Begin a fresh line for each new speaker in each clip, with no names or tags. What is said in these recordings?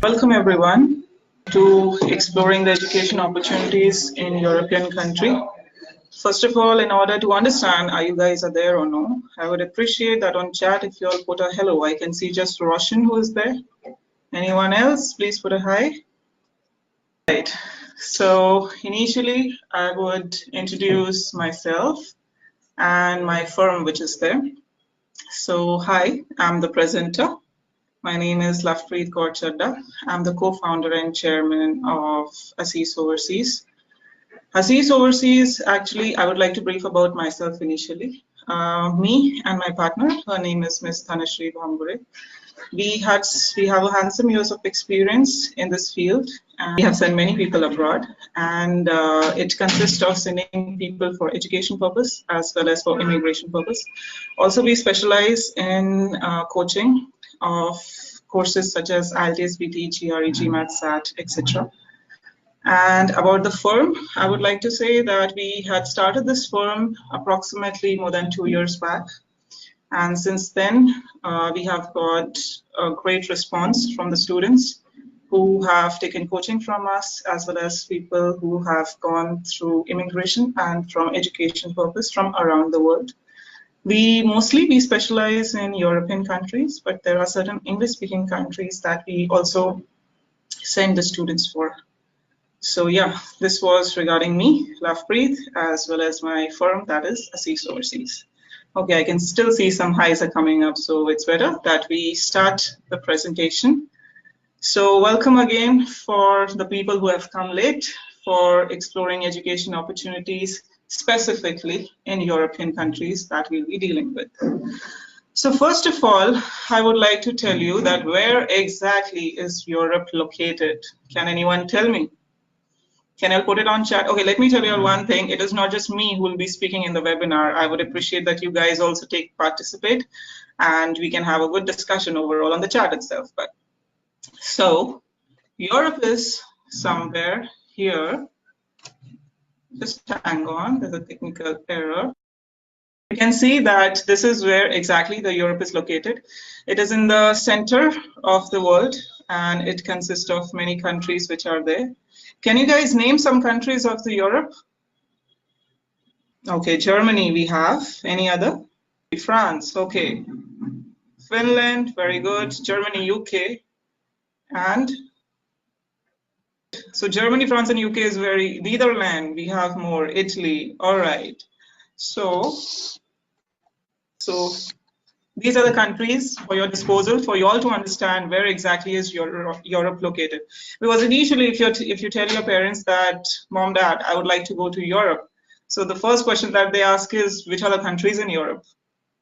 Welcome everyone to exploring the education opportunities in European country. First of all, in order to understand are you guys are there or no, I would appreciate that on chat if you all put a hello. I can see just Roshan who is there. Anyone else, please put a hi. Right. So initially I would introduce myself and my firm which is there. So hi, I'm the presenter. My name is Lovepreet Kaur Chadda. I'm the co-founder and chairman of Assis Overseas. Assis Overseas, actually, I would like to brief about myself initially. Me and my partner, her name is Ms. Thanashree Bhambure. We have a handsome years of experience in this field, and we have sent many people abroad, and it consists of sending people for education purpose as well as for immigration purpose. Also, we specialize in coaching of courses such as IELTS, BT, GRE, GMAT, SAT, etc. And about the firm, I would like to say that we had started this firm approximately more than 2 years back. And since then, we have got a great response from the students who have taken coaching from us, as well as people who have gone through immigration and from education purpose from around the world. We specialize in European countries, but there are certain English-speaking countries that we also send the students for. So yeah, this was regarding me, Lovepreet, as well as my firm, that is Assis Overseas. Okay, I can still see some highs are coming up, so it's better that we start the presentation. So welcome again for the people who have come late for exploring education opportunities, specifically in European countries that we'll be dealing with. So first of all, I would like to tell you that where exactly is Europe located? Can anyone tell me? Can I put it on chat? Okay, let me tell you one thing. It is not just me who will be speaking in the webinar. I would appreciate that you guys also participate, and we can have a good discussion overall on the chat itself. But so Europe is somewhere here. Just hang on, there's a technical error. You can see that this is where exactly the Europe is located. It is in the center of the world, and it consists of many countries which are there. Can you guys name some countries of the Europe? Okay, Germany we have. Any other? France, okay. Finland, very good. Germany, UK, and so Germany, France, and UK is very. Netherlands, we have more. Italy, all right. So these are the countries for your disposal for you all to understand where exactly is Europe located. Because initially, if you tell your parents that, Mom, Dad, I would like to go to Europe, so the first question that they ask is, which are the countries in Europe,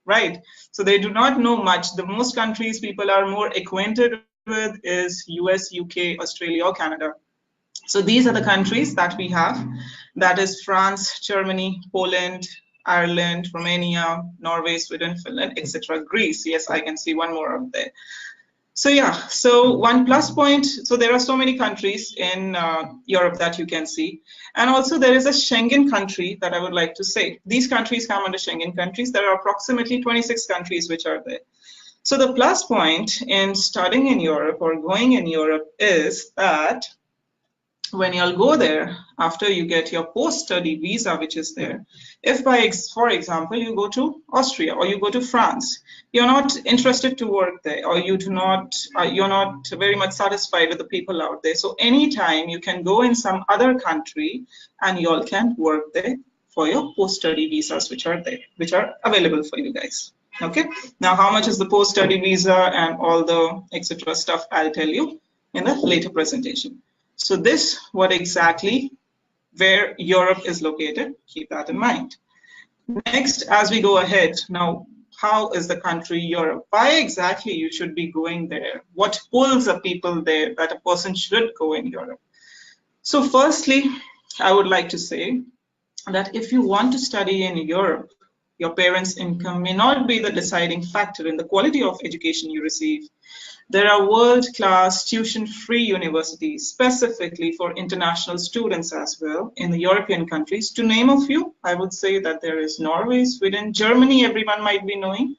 right? So they do not know much. The most countries people are more acquainted with is US, UK, Australia, or Canada. So these are the countries that we have. That is France, Germany, Poland, Ireland, Romania, Norway, Sweden, Finland, etc. Greece. Yes, I can see one more up there. So yeah, so one plus point. So there are so many countries in Europe that you can see. And also there is a Schengen country that I would like to say. These countries come under Schengen countries. There are approximately 26 countries which are there. So the plus point in studying in Europe or going in Europe is that when you'll go there, after you get your post-study visa, which is there, if for example, you go to Austria or you go to France, you're not interested to work there, or you're not very much satisfied with the people out there. So anytime you can go in some other country and you all can work there for your post-study visas, which are there, which are available for you guys. Okay. Now, how much is the post-study visa and all the etc. stuff, I'll tell you in a later presentation. So this, what exactly, where Europe is located, keep that in mind. Next, as we go ahead, now, how is the country Europe? Why exactly you should be going there? What pulls the people there that a person should go in Europe? So firstly, I would like to say that if you want to study in Europe, your parents' income may not be the deciding factor in the quality of education you receive. There are world-class tuition-free universities specifically for international students as well in the European countries. To name a few, I would say that there is Norway, Sweden, Germany, everyone might be knowing.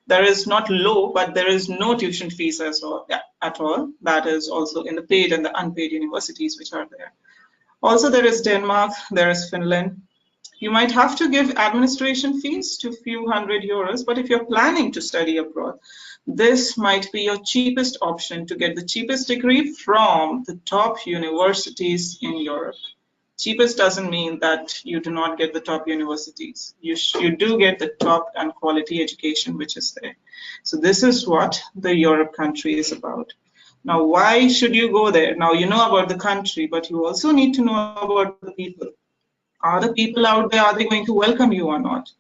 There is not low, but there is no tuition fees as well, at all. That is also in the paid and the unpaid universities which are there. Also, there is Denmark, there is Finland. You might have to give administration fees to a few €100, but if you're planning to study abroad, this might be your cheapest option to get the cheapest degree from the top universities in Europe. Cheapest doesn't mean that you do not get the top universities. You do get the top and quality education which is there. So this is what the Europe country is about. Now, why should you go there? Now, you know about the country, but you also need to know about the people. Are the people out there, are they going to welcome you or not?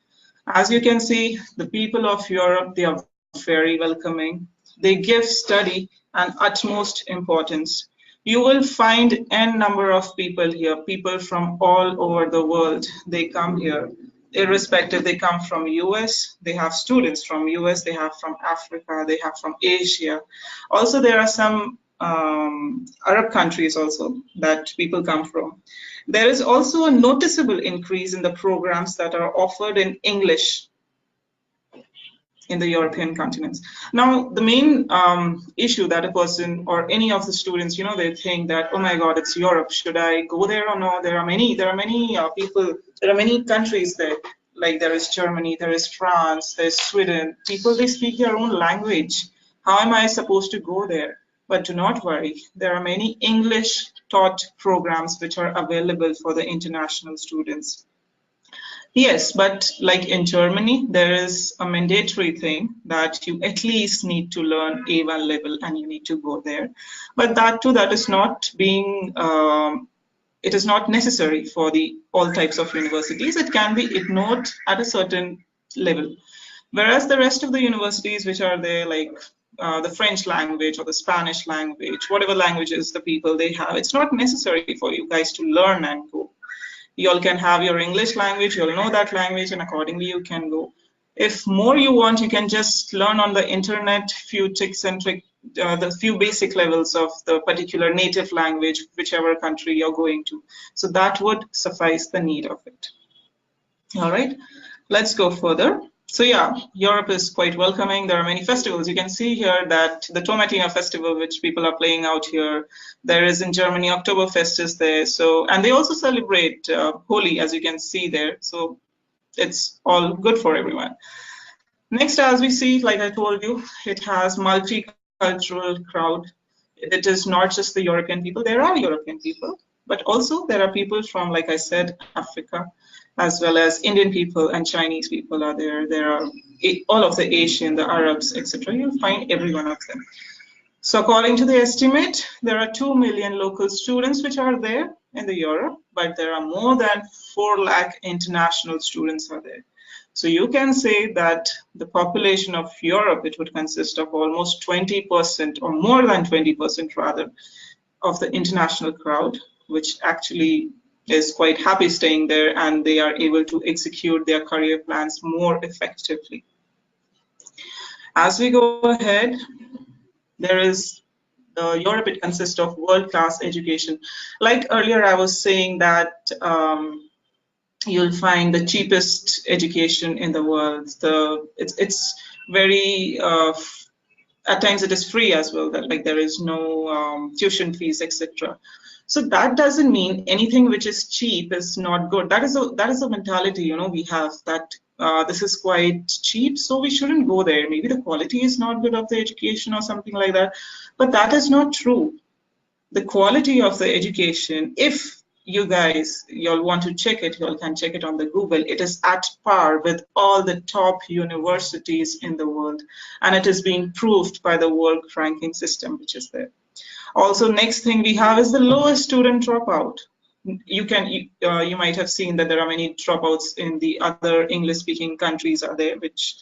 As you can see, the people of Europe, they are very welcoming. They give study an utmost importance. You will find n number of people here, people from all over the world. They come here, irrespective. They come from US, they have students from US, they have from Africa, they have from Asia. Also, there are some Arab countries also that people come from. There is also a noticeable increase in the programs that are offered in English in the European continents. Now, the main issue that a person or any of the students, you know, they think that, oh my God, it's Europe. Should I go there or no? There are many people, there are many countries there. Like there is Germany, there is France, there's Sweden. People, they speak their own language. How am I supposed to go there? But do not worry. There are many English taught programs which are available for the international students. Yes, but like in Germany, there is a mandatory thing that you at least need to learn A1 level and you need to go there. But that too, that is not being, it is not necessary for all types of universities. It can be ignored at a certain level. Whereas the rest of the universities which are there, like the French language or the Spanish language, whatever languages the people they have, it's not necessary for you guys to learn and go. You all can have your English language, you'll know that language, and accordingly you can go. If more you want, you can just learn on the internet few tips and tricks, the few basic levels of the particular native language, whichever country you're going to. So that would suffice the need of it. All right, let's go further. So yeah, Europe is quite welcoming. There are many festivals. You can see here that the Tomatina festival, which people are playing out here, there is in Germany, Oktoberfest is there. So, and they also celebrate Holi, as you can see there. So it's all good for everyone. Next, as we see, like I told you, it has multicultural crowd. It is not just the European people. There are European people, but also there are people from, like I said, Africa, as well as Indian people and Chinese people are there. There are all of the Asian, the Arabs, etc. You'll find every one of them. So according to the estimate, there are 2 million local students which are there in the Europe, but there are more than 4 lakh international students are there. So you can say that the population of Europe, it would consist of almost 20% or more than 20% rather of the international crowd, which actually is quite happy staying there, and they are able to execute their career plans more effectively. As we go ahead, there is Europe, it consists of world-class education. Like earlier, I was saying that you'll find the cheapest education in the world. It's very, at times it is free as well, that like there is no tuition fees, etc. So that doesn't mean anything which is cheap is not good. That is a mentality, you know, we have that this is quite cheap, so we shouldn't go there. Maybe the quality is not good of the education or something like that. But that is not true. The quality of the education, if you guys, you'll want to check it, you can check it on the Google. It is at par with all the top universities in the world. And it is being proved by the world ranking system, which is there. Also, next thing we have is the lowest student dropout. You might have seen that there are many dropouts in the other English-speaking countries are there, which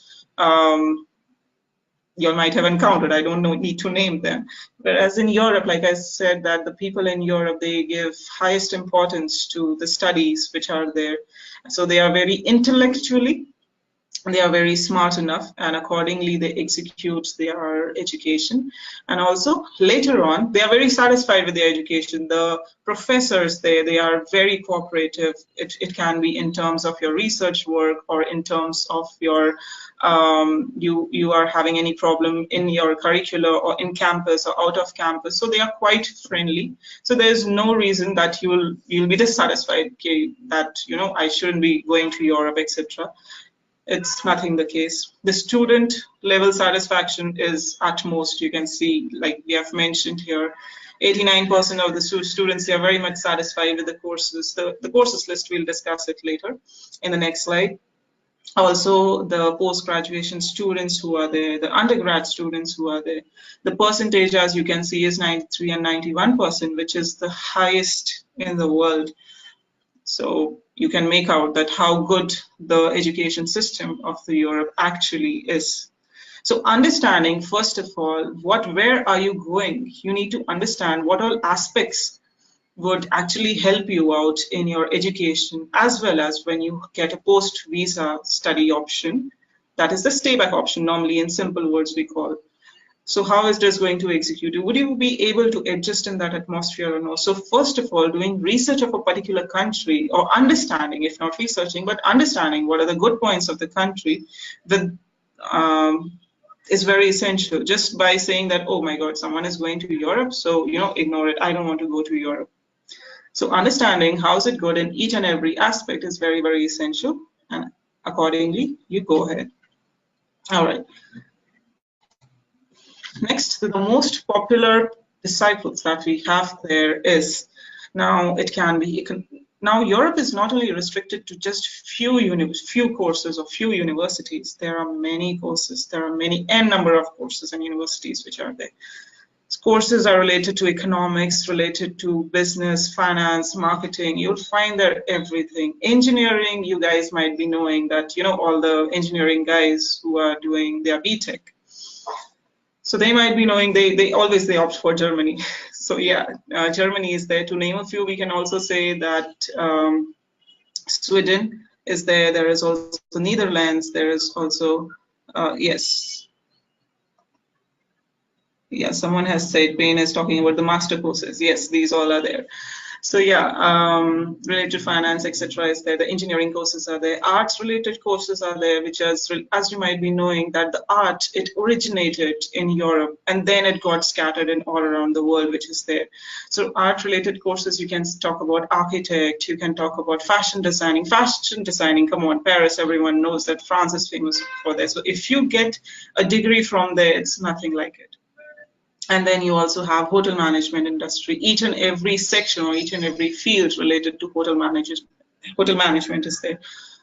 you might have encountered. I don't need to name them. Whereas in Europe, like I said, that the people in Europe, they give highest importance to the studies which are there. So they are very intellectually they are very smart enough, and accordingly they execute their education. And also later on, they are very satisfied with their education. The professors there, they are very cooperative. It can be in terms of your research work, or in terms of your you are having any problem in your curricula or in campus or out of campus, so they are quite friendly. So there's no reason that you'll be dissatisfied, okay, that I shouldn't be going to Europe, etc. It's nothing the case. The student level satisfaction is at most, you can see, like we have mentioned here, 89% of the students, they are very much satisfied with the courses. The courses list, we'll discuss it later in the next slide. Also, the post-graduation students who are there, the undergrad students who are there, the percentage, as you can see, is 93 and 91%, which is the highest in the world. So you can make out that how good the education system of the Europe actually is. So understanding, first of all, where are you going? You need to understand what all aspects would actually help you out in your education, as well as when you get a post-visa study option. That is the stay-back option, normally in simple words we call. So how is this going to execute? Would you be able to adjust in that atmosphere or no? So first of all, doing research of a particular country, or understanding, if not researching, but understanding what are the good points of the country, is very essential. Just by saying that, oh my God, someone is going to Europe, so ignore it. I don't want to go to Europe. So understanding how is it good in each and every aspect is very, very essential, and accordingly you go ahead. All right. Next, the most popular disciples that we have there is, now it can be, now Europe is not only restricted to just few courses or few universities. There are many courses, there are many n number of courses and universities which are there. Courses are related to economics, related to business, finance, marketing. You'll find there everything. Engineering, you guys might be knowing that, all the engineering guys who are doing their BTech. So they might be knowing they always opt for Germany. So yeah, Germany is there. To name a few, we can also say that Sweden is there. There is also Netherlands. There is also, yes. Yeah, someone has said Payne is talking about the master courses. Yes, these all are there. So yeah, related to finance, etc. is there. The engineering courses are there. Arts related courses are there, which is, as you might be knowing, that the art, it originated in Europe and then it got scattered in all around the world, which is there. So art related courses, you can talk about architect, you can talk about fashion designing. Fashion designing, come on, Paris, everyone knows that France is famous for that. So if you get a degree from there, it's nothing like it. And then you also have hotel management industry. Each and every section or each and every field related to hotel management is there.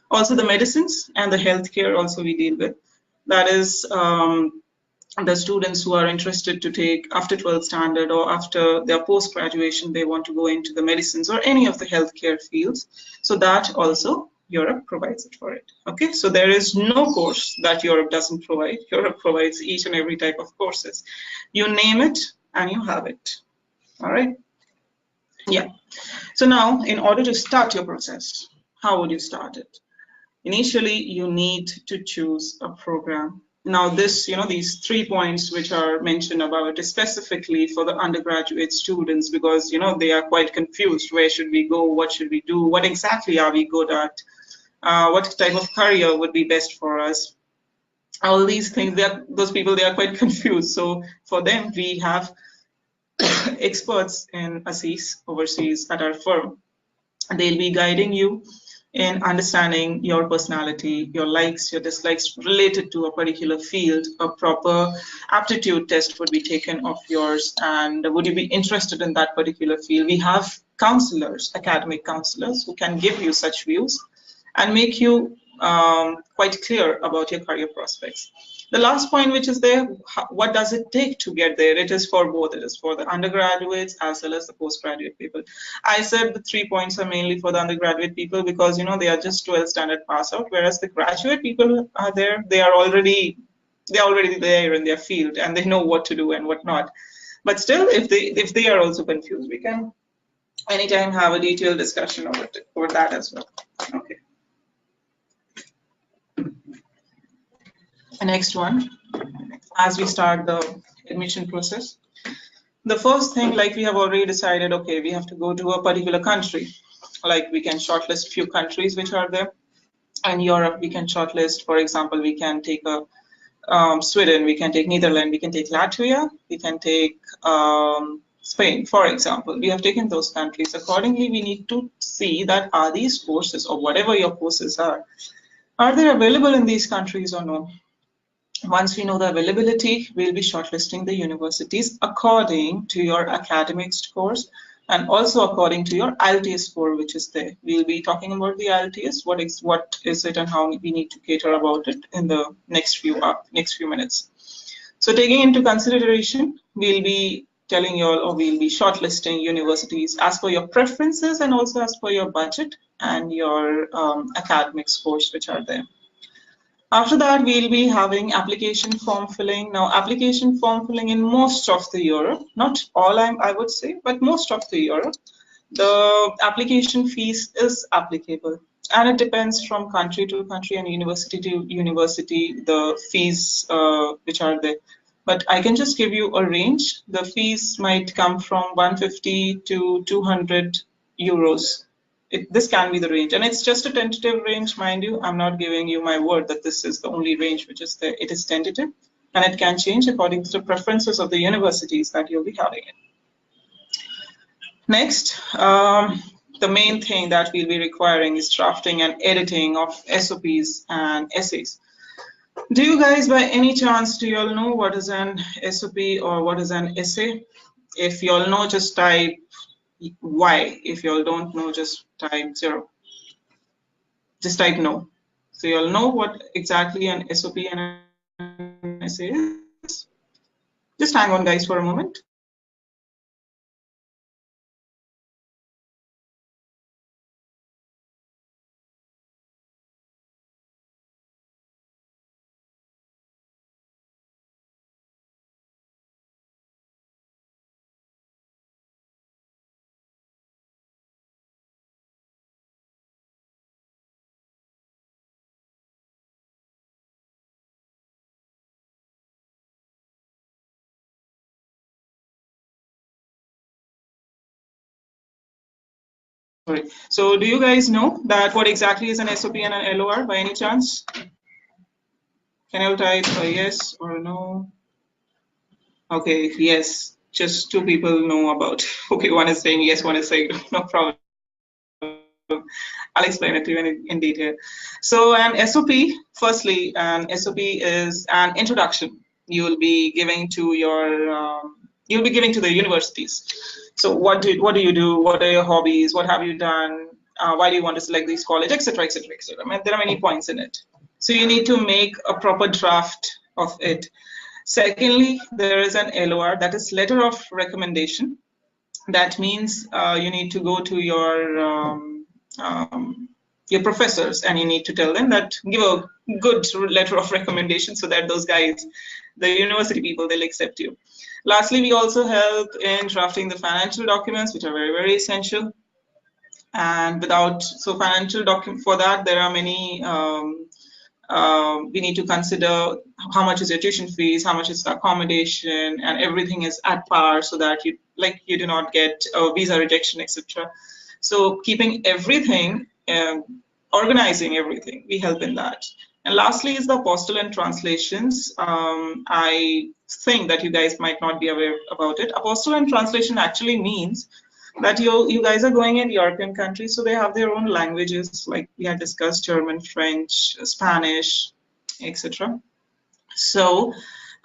Also the medicines and the healthcare also we deal with. That is the students who are interested to take after 12th standard or after their post-graduation, they want to go into the medicines or any of the healthcare fields. So that also Europe provides it for it. Okay, so there is no course that Europe doesn't provide. Europe provides each and every type of courses. You name it and you have it. All right. Yeah. So now, in order to start your process, how would you start it? Initially, you need to choose a program. Now this, these 3 points which are mentioned about is specifically for the undergraduate students, because, they are quite confused. Where should we go? What should we do? What exactly are we good at? What type of career would be best for us? All these things, those people, they are quite confused. So for them, we have experts in overseas at our firm. They'll be guiding you in understanding your personality, your likes, your dislikes related to a particular field. A proper aptitude test would be taken of yours, and would you be interested in that particular field? We have counselors, academic counselors, who can give you such views and make you quite clear about your career prospects. The last point which is there, what does it take to get there? It is for both. It is for the undergraduates as well as the postgraduate people. I said the 3 points are mainly for the undergraduate people because, they are just 12th standard pass out, whereas the graduate people are there. They're already there in their field and they know what to do and what not. But still, if they are also confused, we can anytime have a detailed discussion over that as well. Okay. Next one, as we start the admission process. The first thing, like we have already decided, okay, we have to go to a particular country. Like we can shortlist few countries which are there. In Europe, we can shortlist, for example, we can take a Sweden, we can take Netherlands, we can take Latvia, we can take Spain, for example. We have taken those countries. Accordingly, we need to see that are these courses or whatever your courses are they available in these countries or no? Once we know the availability, we'll be shortlisting the universities according to your academic scores and also according to your IELTS score, which is there. We'll be talking about the IELTS, what is it and how we need to cater about it in the next few minutes. So taking into consideration, we'll be telling you all, or we'll be shortlisting universities as per your preferences and also as per your budget and your academic scores which are there. After that, we'll be having application form filling. Now, application form filling in most of the Europe, not all I would say, but most of the Europe, the application fees is applicable. And it depends from country to country and university to university, the fees which are there. But I can just give you a range. The fees might come from 150 to 200 euros. This can be the range, and it's just a tentative range, mind you. I'm not giving you my word that this is the only range which is there. It is tentative, and it can change according to the preferences of the universities that you'll be having it. Next, the main thing that we'll be requiring is drafting and editing of SOPs and essays. Do you guys, by any chance, do you all know what is an SOP or what is an essay? If you all know, just type Y. If you all don't know, just type 0. Just type no. So you all know what exactly an SOP and an essay is. Just hang on, guys, for a moment. Sorry. So do you guys know that what exactly is an SOP and an LOR by any chance? Can you type a yes or a no? Okay, yes. Just 2 people know about. Okay, one is saying yes, one is saying no problem. I'll explain it to you in detail. So an SOP, firstly, an SOP is an introduction you will be giving to your the universities. So what do you do? What are your hobbies? What have you done? Why do you want to select this college, etc., etc., etc. I mean, there are many points in it. So you need to make a proper draft of it. Secondly, there is an LOR, that is letter of recommendation. That means you need to go to your professors and you need to tell them that give a good letter of recommendation so that those guys, the university people, they'll accept you. Lastly, we also help in drafting the financial documents, which are very, very essential. And financial document, for that, there are many, we need to consider how much is your tuition fees, how much is the accommodation, and everything is at par so that you do not get a visa rejection, etc. So keeping everything, organizing everything, we help in that. And lastly is the apostille and translations. I think that you guys might not be aware about it. Apostille and translation actually means that you guys are going in European countries, so they have their own languages, like we had discussed, German, French, Spanish, etc. So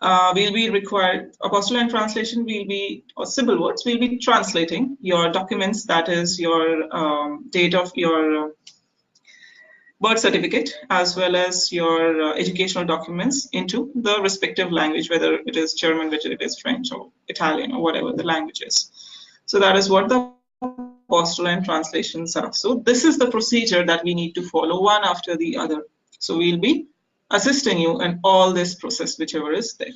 we'll be required, apostille and translation will be, or symbol words, we'll be translating your documents, that is your date of your birth certificate, as well as your educational documents into the respective language, whether it is German, whether it is French or Italian or whatever the language is. So that is what the apostille and translations are. So this is the procedure that we need to follow one after the other. So we'll be assisting you in all this process, whichever is there.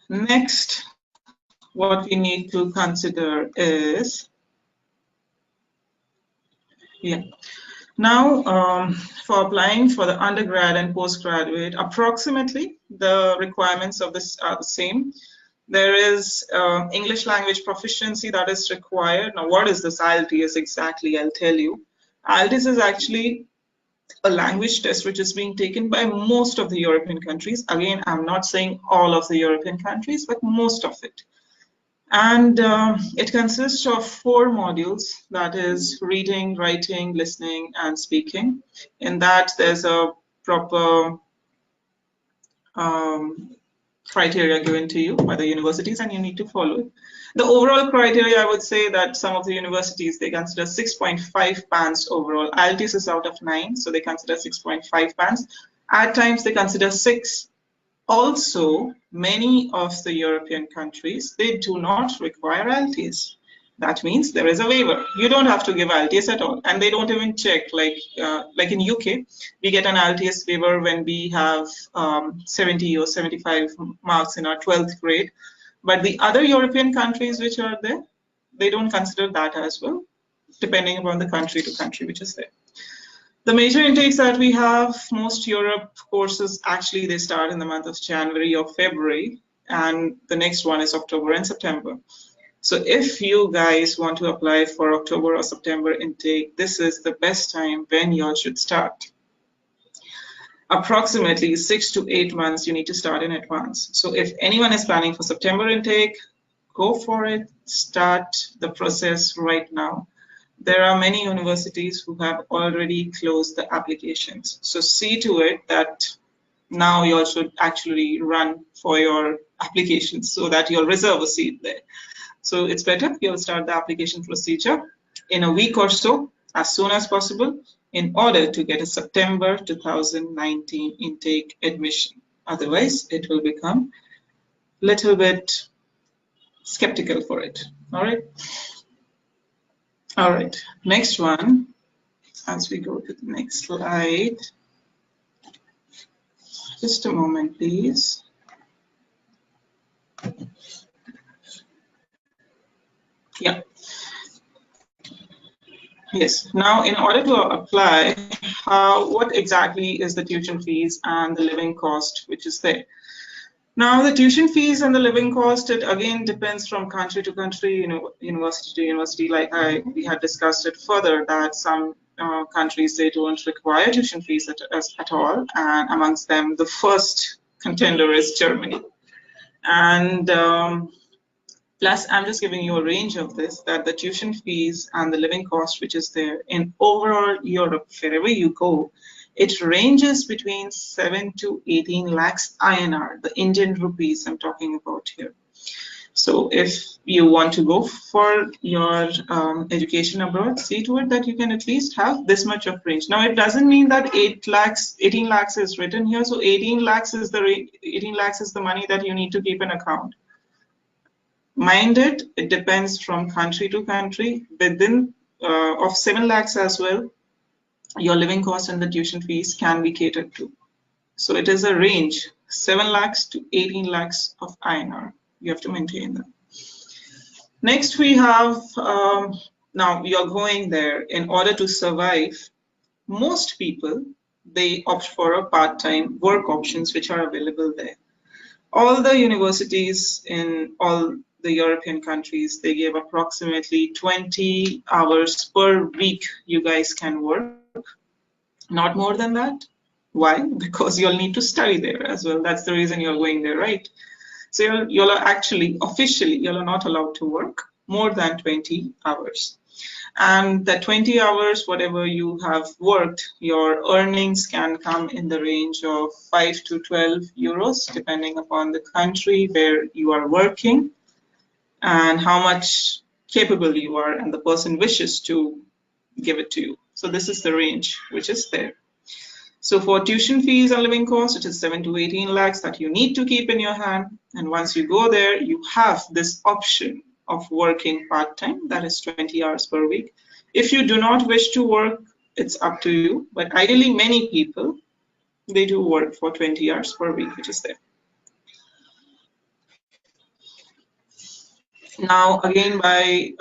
Next, what we need to consider is, Now, for applying for the undergrad and postgraduate, approximately the requirements of this are the same. There is English language proficiency that is required. Now, what is this IELTS exactly? I'll tell you. IELTS is actually a language test which is being taken by most of the European countries. Again, I'm not saying all of the European countries, but most of it. And it consists of 4 modules, that is reading, writing, listening, and speaking. In that, there's a proper criteria given to you by the universities, and you need to follow it. The overall criteria, I would say that some of the universities, they consider 6.5 bands overall. IELTS is out of 9, so they consider 6.5 bands. At times, they consider 6. Also, many of the European countries, they do not require IELTS. That means there is a waiver. You don't have to give IELTS at all, and they don't even check. Like in UK, we get an IELTS waiver when we have 70 or 75 marks in our 12th grade. But the other European countries which are there, they don't consider that as well, depending upon the country to country which is there. The major intakes that we have, most Europe courses, actually they start in the month of January or February, and the next one is October and September. So if you guys want to apply for October or September intake, this is the best time when you all should start. Approximately 6 to 8 months you need to start in advance. So if anyone is planning for September intake, go for it, start the process right now. There are many universities who have already closed the applications. So see to it that now you all should actually run for your applications so that you'll reserve a seat there. So it's better you'll start the application procedure in a week or so, as soon as possible, in order to get a September 2019 intake admission. Otherwise, it will become a little bit skeptical for it. All right. All right, next one, as we go to the next slide. Just a moment, please. Yeah. Yes, now in order to apply, what exactly is the tuition fees and the living cost which is there? Now, the tuition fees and the living cost, it again depends from country to country, university to university. Like we had discussed it further, that some countries, they don't require tuition fees at all. And amongst them, the first contender is Germany. And plus, I'm just giving you a range of this, that the tuition fees and the living cost, which is there in overall Europe, wherever you go, it ranges between 7 to 18 lakhs INR, the Indian rupees I'm talking about here. So if you want to go for your education abroad, see to it that you can at least have this much of range. Now, it doesn't mean that 18 lakhs is written here. So 18 lakhs is the money that you need to keep in account. Mind it, it depends from country to country. Within of 7 lakhs as well, your living costs and the tuition fees can be catered to. So it is a range, 7 lakhs to 18 lakhs of INR. You have to maintain that. Next, we have, now you're going there in order to survive. Most people, they opt for a part-time work options which are available there. All the universities in all the European countries, they give approximately 20 hours per week you guys can work. Not more than that. Why? Because you'll need to study there as well. That's the reason you're going there, right? So you're actually, officially, you're not allowed to work more than 20 hours. And the 20 hours, whatever you have worked, your earnings can come in the range of 5 to 12 euros, depending upon the country where you are working and how much capable you are and the person wishes to give it to you. So this is the range which is there. So for tuition fees and living costs, it is 7 to 18 lakhs that you need to keep in your hand. And once you go there, you have this option of working part-time, that is 20 hours per week. If you do not wish to work, it's up to you. But ideally, many people, they do work for 20 hours per week, which is there. Now, again, by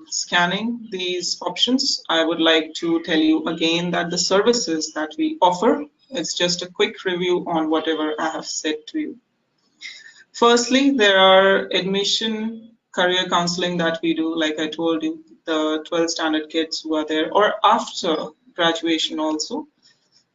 scanning these options, I would like to tell you again that the services that we offer, it's just a quick review on whatever I have said to you. Firstly, there are admission career counseling that we do, like I told you, the 12th standard kids who are there, or after graduation also.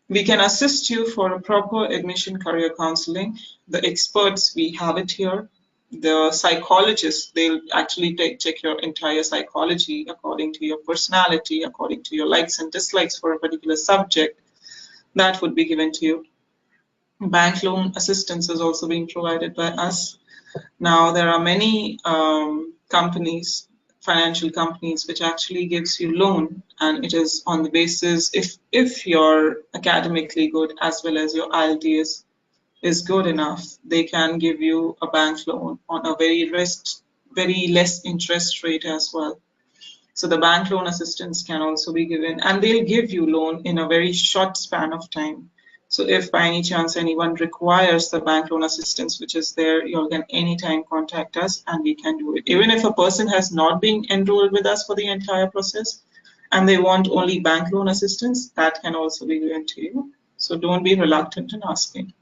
We can assist you for a proper admission career counseling. The experts, we have it here. The psychologists, they'll actually check your entire psychology according to your personality, according to your likes and dislikes for a particular subject. That would be given to you. Bank loan assistance is also being provided by us. Now, there are many companies, financial companies, which actually gives you loan, and it is on the basis if you're academically good as well as your IELTS is good enough, they can give you a bank loan on a very less interest rate as well. So the bank loan assistance can also be given, and they'll give you loan in a very short span of time. So if by any chance anyone requires the bank loan assistance, which is there, you can anytime contact us and we can do it. Even if a person has not been enrolled with us for the entire process and they want only bank loan assistance, that can also be given to you. So don't be reluctant in asking.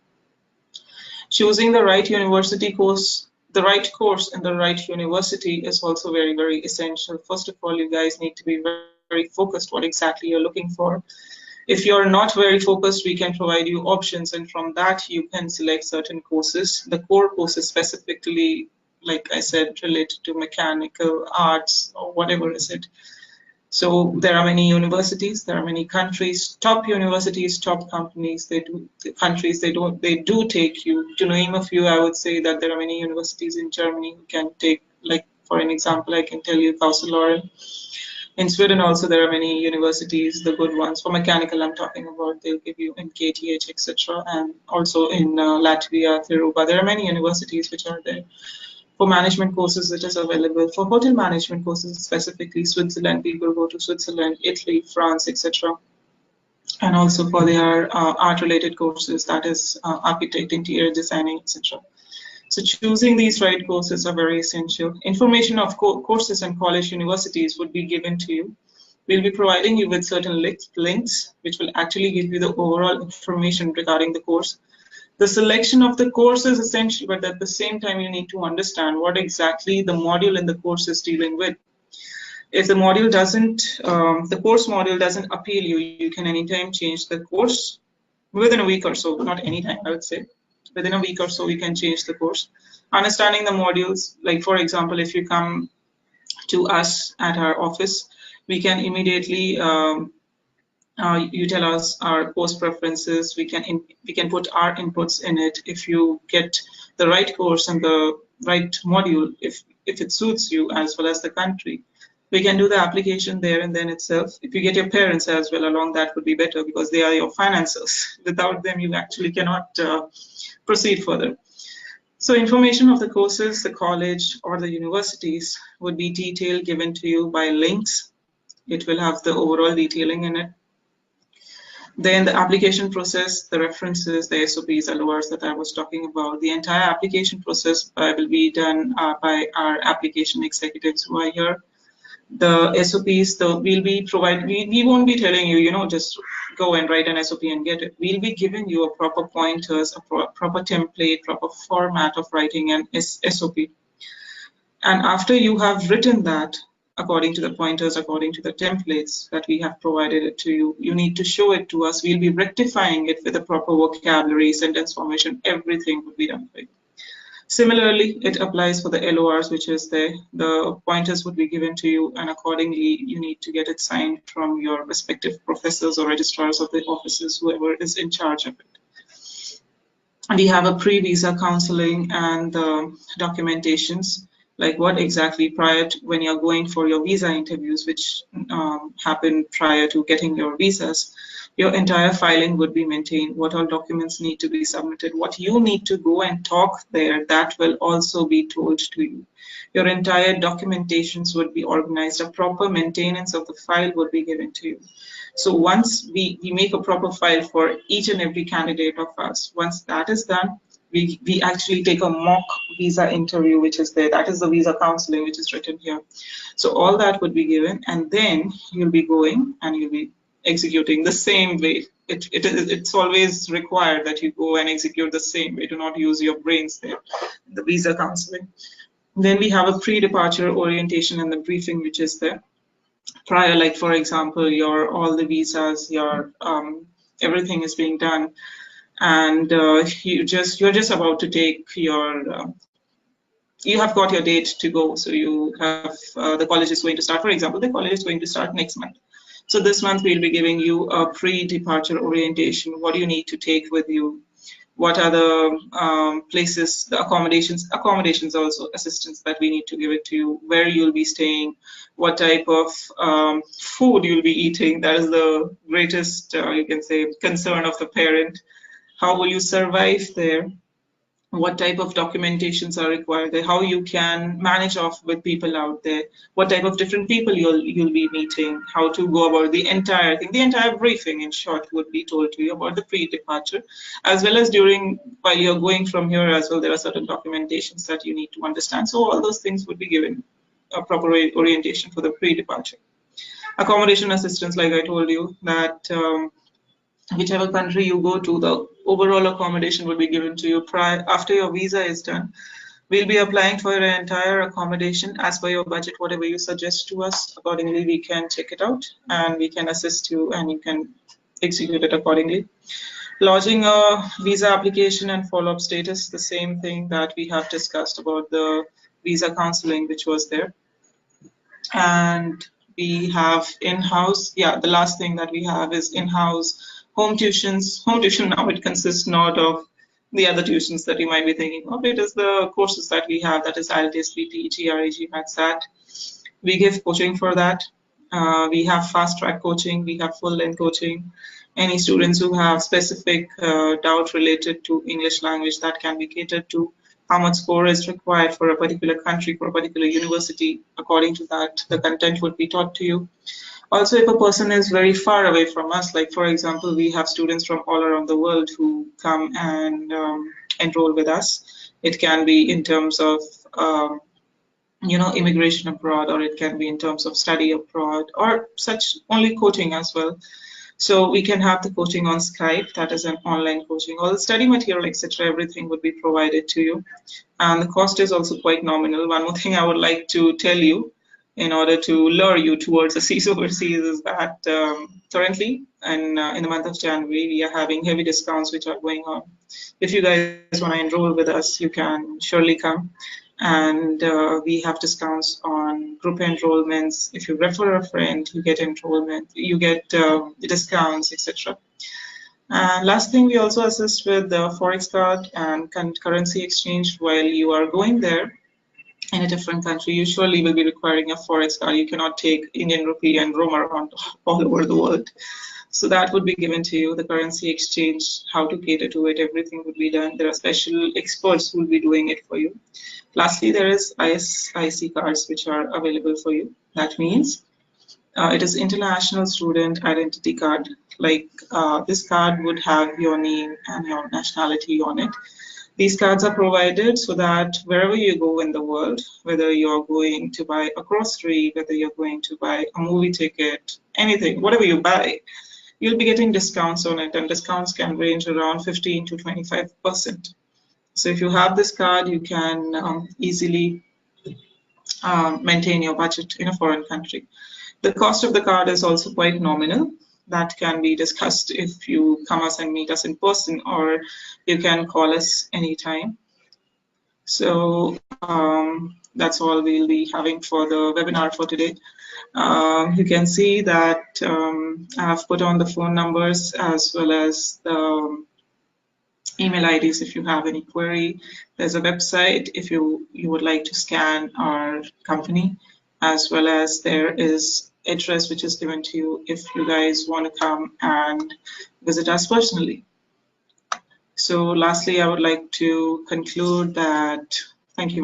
Choosing the right university course, the right course in the right university is also very, very essential. First of all, you guys need to be very focused what exactly you're looking for. If you're not very focused, we can provide you options, and from that you can select certain courses. The core courses specifically, like I said, related to mechanical, arts, or whatever is it. So there are many universities, there are many countries, top universities, top companies, they do take you. To name a few, I would say that there are many universities in Germany who can take, like for an example, I can tell you Kausel. In Sweden also there are many universities, the good ones. For mechanical I'm talking about, they'll give you in KTH, etc. And also in Latvia, Thiruva, there are many universities which are there. For management courses, it is available. For hotel management courses, specifically Switzerland, people go to Switzerland, Italy, France, etc. And also for their art-related courses, that is architect, interior designing, etc. So choosing these right courses are very essential. Information of courses and college universities would be given to you. We'll be providing you with certain links, which will actually give you the overall information regarding the course. The selection of the course is essential, but at the same time, you need to understand what exactly the module in the course is dealing with. If the module doesn't, the course module doesn't appeal you, you can anytime change the course within a week or so, not anytime, I would say. Within a week or so, you can change the course. Understanding the modules, like for example, if you come to us at our office, we can immediately you tell us our course preferences. We can put our inputs in it. If you get the right course and the right module, if it suits you as well as the country, we can do the application there and then itself. If you get your parents as well along, that would be better because they are your financiers. Without them, you actually cannot proceed further. So information of the courses, the college or the universities would be detailed given to you by links. It will have the overall detailing in it. Then the application process, the references, the SOPs, LORs that I was talking about, the entire application process will be done by our application executives who are here. The SOPs, we'll be providing, we won't be telling you, just go and write an SOP and get it. We'll be giving you a proper pointers, a proper template, proper format of writing an SOP. And after you have written that, according to the pointers, according to the templates that we have provided it to you, you need to show it to us. We'll be rectifying it with a proper vocabulary, sentence formation, everything would be done for you. Similarly, it applies for the LORs, which is there. The pointers would be given to you, and accordingly, you need to get it signed from your respective professors or registrars of the offices, whoever is in charge of it. We have a pre-visa counseling and documentations, like what exactly prior to when you're going for your visa interviews, which happen prior to getting your visas. Your entire filing would be maintained, what all documents need to be submitted, what you need to go and talk there, that will also be told to you. Your entire documentations would be organized, a proper maintenance of the file would be given to you. So once we make a proper file for each and every candidate of us, once that is done, we actually take a mock visa interview, which is there. That is the visa counseling, which is written here. So all that would be given, and then you'll be going and you'll be executing the same way. It's always required that you go and execute the same way. Do not use your brains there. The visa counseling. Then we have a pre-departure orientation and the briefing, which is there prior. Like for example, your all the visas, your everything is being done, and you're just about to take your you have got your date to go. So you have the college is going to start. For example, the college is going to start next month. So this month we'll be giving you a pre-departure orientation. What do you need to take with you? What are the places, the accommodations also, assistance that we need to give it to you, where you'll be staying, what type of food you'll be eating. That is the greatest, you can say, concern of the parent. How will you survive there? What type of documentations are required there, how you can manage off with people out there, what type of different people you'll be meeting, how to go about the entire thing. The entire briefing, in short, would be told to you about the pre-departure, as well as while you're going from here as well. There are certain documentations that you need to understand. So all those things would be given a proper orientation for the pre-departure. Accommodation assistance, like I told you, that whichever country you go to, the overall accommodation will be given to you after your visa is done. We'll be applying for your entire accommodation as per your budget. Whatever you suggest to us, accordingly we can check it out and we can assist you and you can execute it accordingly. Lodging a visa application and follow-up status, the same thing that we have discussed about the visa counseling, which was there. And we have in-house, the last thing that we have is in-house home tuitions. Home tuition now, it consists not of the other tuitions that you might be thinking of. It is the courses that we have, that is IELTS, PT, GRE, GMAT, SAT. We give coaching for that. We have fast-track coaching. We have full-length coaching. Any students who have specific doubt related to English language, that can be catered to. How much score is required for a particular country, for a particular university. According to that, the content would be taught to you. Also, if a person is very far away from us, like for example, we have students from all around the world who come and enroll with us. It can be in terms of, immigration abroad, or it can be in terms of study abroad, or such only coaching as well. So we can have the coaching on Skype, that is an online coaching. All the study material, etc., everything would be provided to you. And the cost is also quite nominal. One more thing I would like to tell you, in order to lure you towards the seas overseas, is that currently in the month of January, we are having heavy discounts which are going on. If you guys want to enroll with us, you can surely come. And we have discounts on group enrollments. If you refer a friend, you get enrollment, you get discounts, etc. And last thing, we also assist with the Forex card and currency exchange. While you are going there in a different country, you surely will be requiring a Forex card. You cannot take Indian rupee and roam around all over the world. So that would be given to you, the currency exchange, how to cater to it, everything would be done. There are special experts who will be doing it for you. Lastly, there is ISIC cards which are available for you. That means it is International Student Identity Card. Like this card would have your name and your nationality on it. These cards are provided so that wherever you go in the world, whether you're going to buy a grocery, whether you're going to buy a movie ticket, anything, whatever you buy, you'll be getting discounts on it, and discounts can range around 15 to 25%. So if you have this card, you can easily maintain your budget in a foreign country. The cost of the card is also quite nominal. That can be discussed if you come us and meet us in person, or you can call us anytime. So that's all we'll be having for the webinar for today. You can see that I've put on the phone numbers as well as the email IDs if you have any query. There's a website if you would like to scan our company, as well as there is address which is given to you if you guys want to come and visit us personally. So lastly, I would like to conclude that thank you.